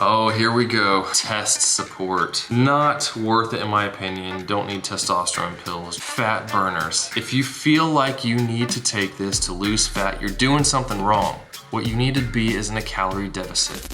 Oh, here we go. Test support. Not worth it in my opinion. Don't need testosterone pills. Fat burners. If you feel like you need to take this to lose fat, you're doing something wrong. What you need to be is in a calorie deficit.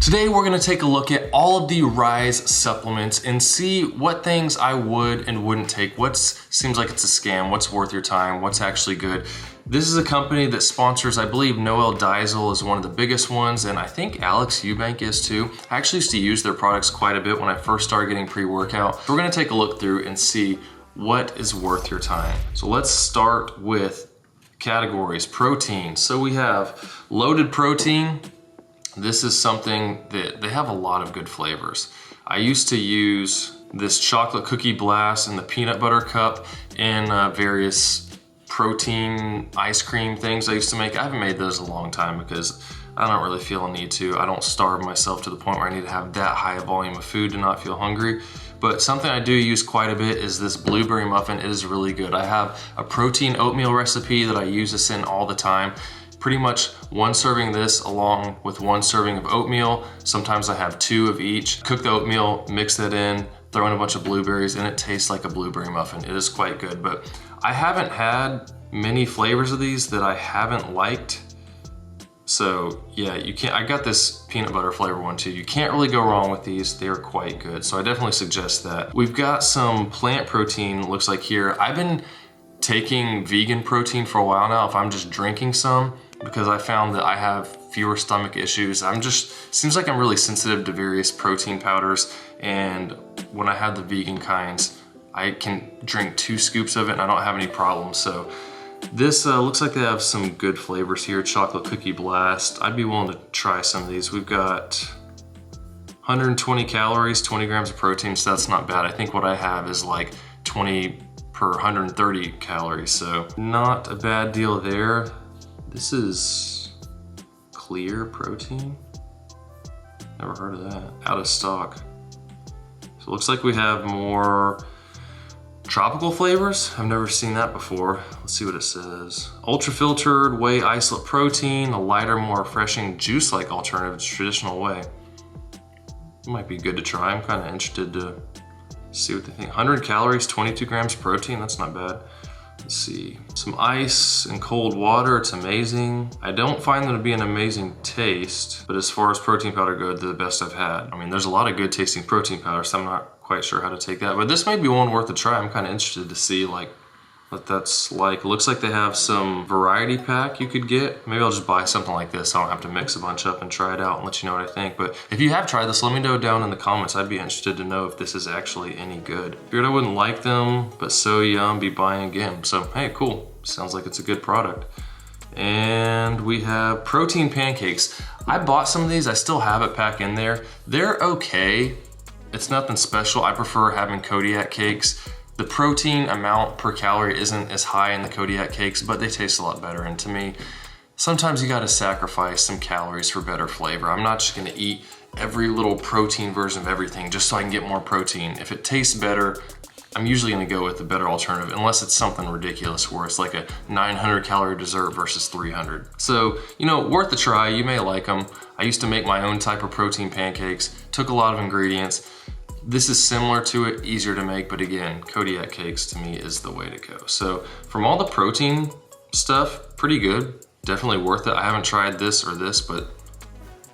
Today we're gonna take a look at all of the RYSE supplements and see what things I would and wouldn't take. What seems like it's a scam, what's worth your time, what's actually good. This is a company that sponsors, I believe Noel Deyzel is one of the biggest ones, and I think Eubank is too. I actually used to use their products quite a bit when I first started getting pre-workout. So we're gonna take a look through and see what is worth your time. So let's start with categories. Protein. So we have loaded protein. This is something that they have a lot of good flavors. I used to use this chocolate cookie blast and the peanut butter cup in various protein ice cream things I used to make. I haven't made those in a long time because I don't really feel a need to. I don't starve myself to the point where I need to have that high a volume of food to not feel hungry. But something I do use quite a bit is this blueberry muffin. It is really good. I have a protein oatmeal recipe that I use this in all the time. Pretty much one serving of this along with one serving of oatmeal. Sometimes I have two of each. Cook the oatmeal, mix that in, throw in a bunch of blueberries, and it tastes like a blueberry muffin. It is quite good, but I haven't had many flavors of these that I haven't liked. So yeah, you can't, I got this peanut butter flavor one too. You can't really go wrong with these. They are quite good. So I definitely suggest that. We've got some plant protein, looks like here. I've been taking vegan protein for a while now if I'm just drinking some, because I found that I have fewer stomach issues. Seems like I'm really sensitive to various protein powders, and when I have the vegan kinds, I can drink 2 scoops of it and I don't have any problems. So this looks like they have some good flavors here. Chocolate cookie blast. I'd be willing to try some of these. We've got 120 calories, 20 grams of protein, so that's not bad. I think what I have is like 20 per 130 calories, so not a bad deal there. This is clear protein. Never heard of that. Out of stock. So it looks like we have more tropical flavors. I've never seen that before. Let's see what it says. Ultra filtered whey isolate protein, a lighter, more refreshing juice-like alternative to traditional whey. It might be good to try. I'm kind of interested to see what they think. 100 calories, 22 grams of protein. That's not bad. Let's see, some ice and cold water, it's amazing. I don't find them to be an amazing taste, but as far as protein powder go, they're the best I've had. I mean, there's a lot of good tasting protein powder, so I'm not quite sure how to take that, but this may be one worth a try. I'm kind of interested to see like what that's like. It looks like they have some variety pack you could get. Maybe I'll just buy something like this. I don't have to mix a bunch up and try it out and let you know what I think. But if you have tried this, let me know down in the comments. I'd be interested to know if this is actually any good. Figured I wouldn't like them, but so yum, be buying again. So hey, cool. Sounds like it's a good product. And we have protein pancakes. I bought some of these. I still have it back in there. They're okay. It's nothing special. I prefer having Kodiak cakes. The protein amount per calorie isn't as high in the Kodiak cakes, but they taste a lot better. And to me, sometimes you gotta sacrifice some calories for better flavor. I'm not just gonna eat every little protein version of everything just so I can get more protein. If it tastes better, I'm usually gonna go with the better alternative, unless it's something ridiculous where it's like a 900 calorie dessert versus 300. So, you know, worth a try. You may like them. I used to make my own type of protein pancakes, took a lot of ingredients. This is similar to it, easier to make, but again, Kodiak cakes to me is the way to go. So from all the protein stuff, pretty good. Definitely worth it. I haven't tried this or this, but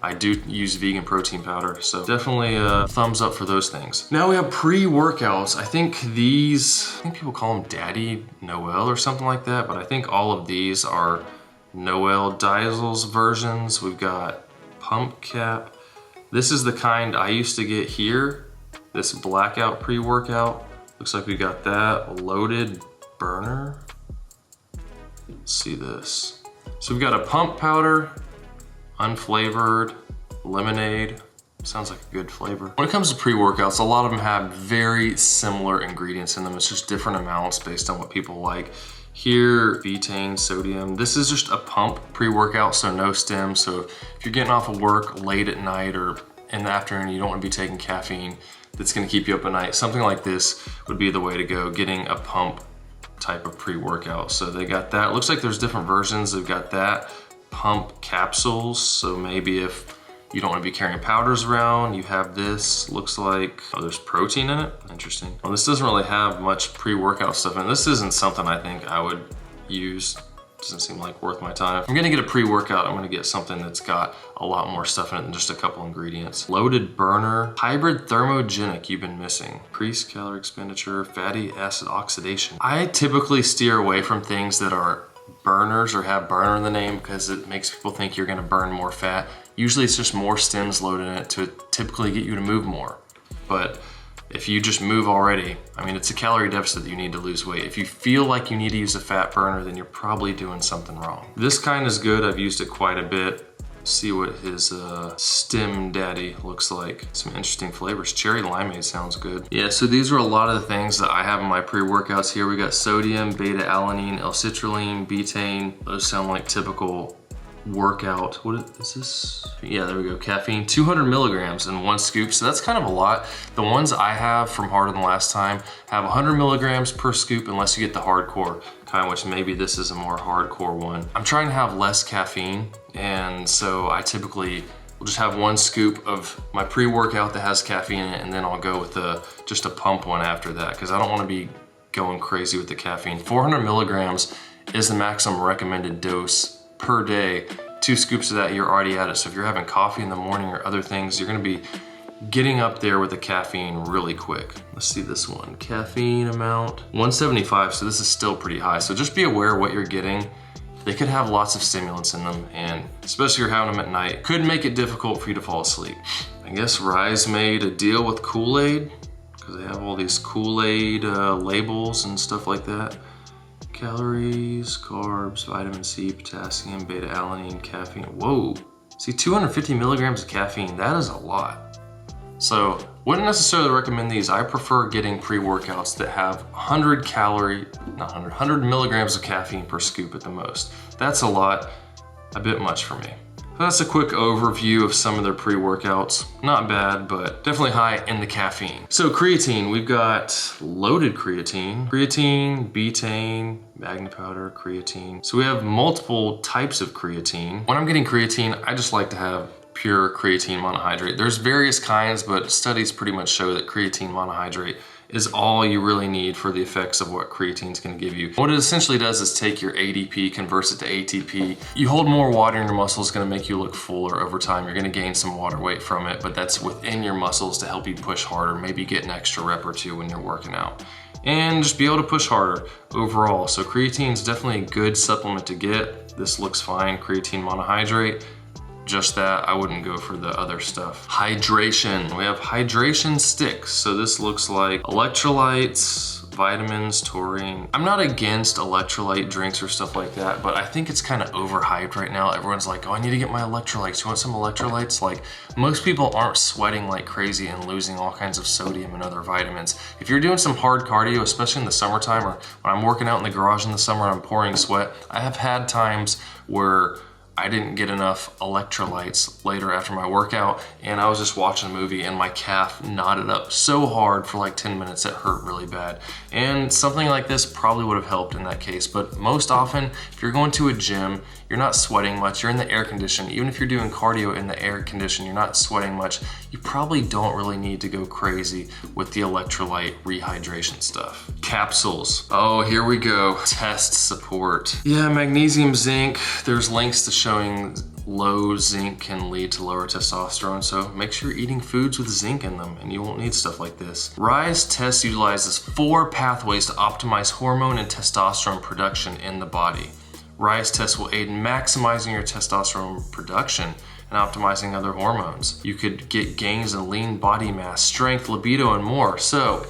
I do use vegan protein powder. So definitely a thumbs up for those things. Now we have pre-workouts. I think people call them Daddy Noel or something like that, but I think all of these are Noel Deyzel's versions. We've got Pump Cap. This is the kind I used to get here. This blackout pre-workout. Looks like we got that. Loaded burner. Let's see this. So we've got a pump powder, unflavored, lemonade. Sounds like a good flavor. When it comes to pre-workouts, a lot of them have very similar ingredients in them. It's just different amounts based on what people like. Here, betaine, sodium. This is just a pump pre-workout, so no stim. So if you're getting off of work late at night or in the afternoon, you don't want to be taking caffeine that's going to keep you up at night. Something like this would be the way to go, getting a pump type of pre-workout. So they got that. Looks like there's different versions. They've got that, pump capsules. So maybe if You don't want to be carrying powders around. You have this, looks like, oh, there's protein in it. Interesting. Well, this doesn't really have much pre-workout stuff in it. This isn't something I think I would use. Doesn't seem like worth my time. If I'm gonna get a pre-workout, I'm gonna get something that's got a lot more stuff in it than just a couple ingredients. Loaded burner, hybrid thermogenic you've been missing. Increased calorie expenditure, fatty acid oxidation. I typically steer away from things that are burners or have burner in the name because it makes people think you're gonna burn more fat. Usually it's just more stems loaded in it to typically get you to move more. But if you just move already, I mean, it's a calorie deficit that you need to lose weight. If you feel like you need to use a fat burner, then you're probably doing something wrong. This kind is good. I've used it quite a bit. See what his stem daddy looks like. Some interesting flavors. Cherry limeade sounds good. Yeah, so these are a lot of the things that I have in my pre-workouts here. We got sodium, beta-alanine, L-citrulline, betaine. Those sound like typical workout. What is this? Yeah, there we go. Caffeine, 200 milligrams in 1 scoop. So that's kind of a lot. The ones I have from Harder Than Last Time have 100 milligrams per scoop unless you get the hardcore kind, which maybe this is a more hardcore one. I'm trying to have less caffeine, and so I typically will just have 1 scoop of my pre-workout that has caffeine in it, and then I'll go with just a pump one after that because I don't want to be going crazy with the caffeine. 400 milligrams is the maximum recommended dose per day. 2 scoops of that, you're already at it. So if you're having coffee in the morning or other things, you're gonna be getting up there with the caffeine really quick. Let's see this one. Caffeine amount, 175, so this is still pretty high. So just be aware of what you're getting. They could have lots of stimulants in them, and especially if you're having them at night, could make it difficult for you to fall asleep. I guess Ryse made a deal with Kool-Aid, because they have all these Kool-Aid labels and stuff like that. Calories, carbs, vitamin C, potassium, beta-alanine, caffeine. Whoa, see, 250 milligrams of caffeine, that is a lot. So wouldn't necessarily recommend these. I prefer getting pre-workouts that have 100 milligrams of caffeine per scoop at the most. That's a lot, a bit much for me. So that's a quick overview of some of their pre-workouts. Not bad, but definitely high in the caffeine. So creatine, we've got loaded creatine, betaine, magna powder, creatine. So we have multiple types of creatine. When I'm getting creatine, I just like to have pure creatine monohydrate. There's various kinds, but studies pretty much show that creatine monohydrate is all you really need for the effects of what creatine's gonna give you. What it essentially does is take your ADP, converts it to ATP. You hold more water in your muscles, gonna make you look fuller over time. You're gonna gain some water weight from it, but that's within your muscles to help you push harder, maybe get an extra rep or 2 when you're working out. And just be able to push harder overall. So creatine is definitely a good supplement to get. This looks fine, creatine monohydrate. Just that, I wouldn't go for the other stuff. Hydration, we have hydration sticks. So this looks like electrolytes, vitamins, taurine. I'm not against electrolyte drinks or stuff like that, but I think it's kind of overhyped right now. Everyone's like, oh, I need to get my electrolytes. You want some electrolytes? Like, most people aren't sweating like crazy and losing all kinds of sodium and other vitamins. If you're doing some hard cardio, especially in the summertime, or when I'm working out in the garage in the summer and I'm pouring sweat, I have had times where I didn't get enough electrolytes later after my workout, and I was just watching a movie and my calf knotted up so hard for like 10 minutes it hurt really bad. And something like this probably would have helped in that case, but most often if you're going to a gym, you're not sweating much, you're in the air condition. Even if you're doing cardio in the air condition, you're not sweating much, you probably don't really need to go crazy with the electrolyte rehydration stuff. Capsules, oh, here we go. Test support. Yeah, magnesium, zinc, there's links to showing low zinc can lead to lower testosterone, so make sure you're eating foods with zinc in them and you won't need stuff like this. RYSE test utilizes 4 pathways to optimize hormone and testosterone production in the body. RYSE test will aid in maximizing your testosterone production and optimizing other hormones. You could get gains in lean body mass, strength, libido, and more. So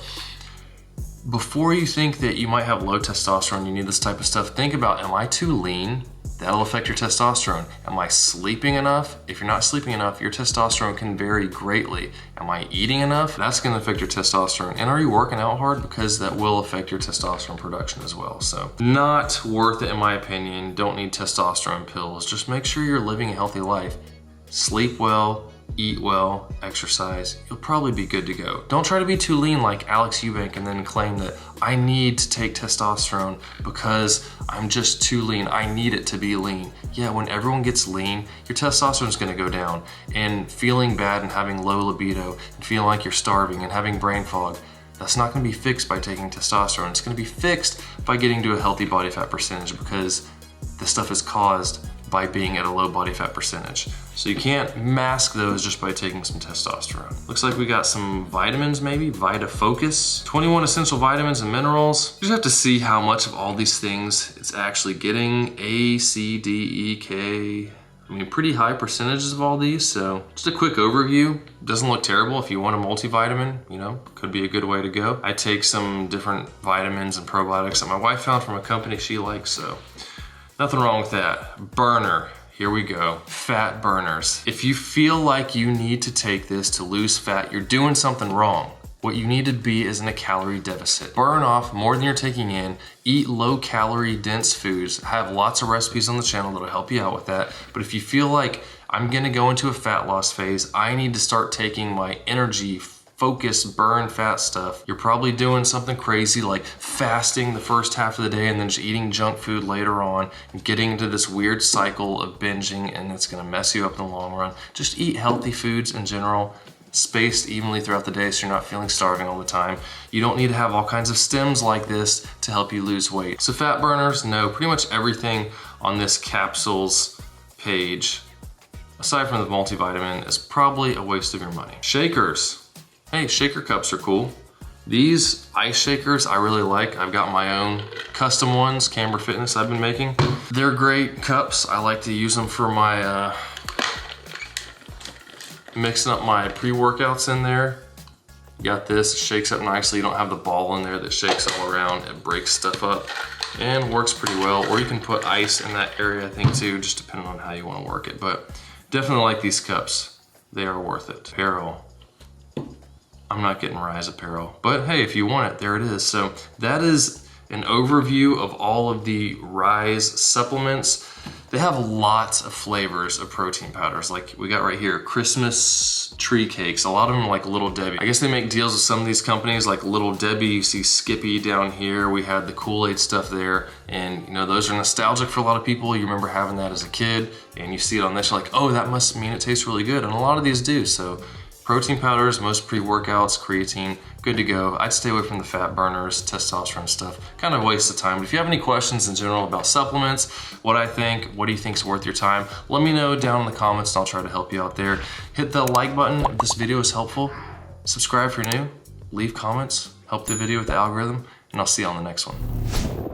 before you think that you might have low testosterone, you need this type of stuff, think about, am I too lean? That'll affect your testosterone. Am I sleeping enough? If you're not sleeping enough, your testosterone can vary greatly. Am I eating enough? That's gonna affect your testosterone. And are you working out hard? Because that will affect your testosterone production as well. So not worth it in my opinion. Don't need testosterone pills. Just make sure you're living a healthy life. Sleep well, eat well, exercise, you'll probably be good to go. Don't try to be too lean like Alex Eubank and then claim that I need to take testosterone because I'm just too lean. I need it to be lean. Yeah, when everyone gets lean, your testosterone is gonna go down, and feeling bad and having low libido and feeling like you're starving and having brain fog, that's not gonna be fixed by taking testosterone. It's gonna be fixed by getting to a healthy body fat percentage, because this stuff is caused by being at a low body fat percentage. So you can't mask those just by taking some testosterone. Looks like we got some vitamins maybe, VitaFocus, 21 essential vitamins and minerals. You just have to see how much of all these things it's actually getting. A, C, D, E, K. I mean, pretty high percentages of all these, so just a quick overview. Doesn't look terrible. If you want a multivitamin, you know, could be a good way to go. I take some different vitamins and probiotics that my wife found from a company she likes, so nothing wrong with that. Burner, here we go. Fat burners. If you feel like you need to take this to lose fat, you're doing something wrong. What you need to be is in a calorie deficit. Burn off more than you're taking in, eat low calorie dense foods. I have lots of recipes on the channel that'll help you out with that. But if you feel like I'm gonna go into a fat loss phase, I need to start taking my energy, focus, burn fat stuff, you're probably doing something crazy like fasting the first half of the day and then just eating junk food later on and getting into this weird cycle of binging, and it's gonna mess you up in the long run. Just eat healthy foods in general, spaced evenly throughout the day so you're not feeling starving all the time. You don't need to have all kinds of stems like this to help you lose weight. So fat burners, no, pretty much everything on this capsules page, aside from the multivitamin, is probably a waste of your money. Shakers. Hey, shaker cups are cool. These ice shakers I really like. I've got my own custom ones, Camber Fitness, I've been making. They're great cups. I like to use them for my, mixing up my pre-workouts in there. You got this, it shakes up nicely. You don't have the ball in there that shakes all around. It breaks stuff up and works pretty well. Or you can put ice in that area, I think too, just depending on how you want to work it. But definitely like these cups. They are worth it. Apparel. I'm not getting RYSE apparel, but hey, if you want it, there it is. So that is an overview of all of the RYSE supplements. They have lots of flavors of protein powders. Like we got right here, Christmas tree cakes. A lot of them are like Little Debbie. I guess they make deals with some of these companies like Little Debbie. You see Skippy down here. We had the Kool-Aid stuff there. And you know, those are nostalgic for a lot of people. You remember having that as a kid and you see it on this, you're like, oh, that must mean it tastes really good. And a lot of these do. So protein powders, most pre-workouts, creatine, good to go. I'd stay away from the fat burners, testosterone stuff, kind of a waste of time. But if you have any questions in general about supplements, what I think, what do you think is worth your time, let me know down in the comments and I'll try to help you out there. Hit the like button if this video is helpful. Subscribe if you're new, leave comments, help the video with the algorithm, and I'll see you on the next one.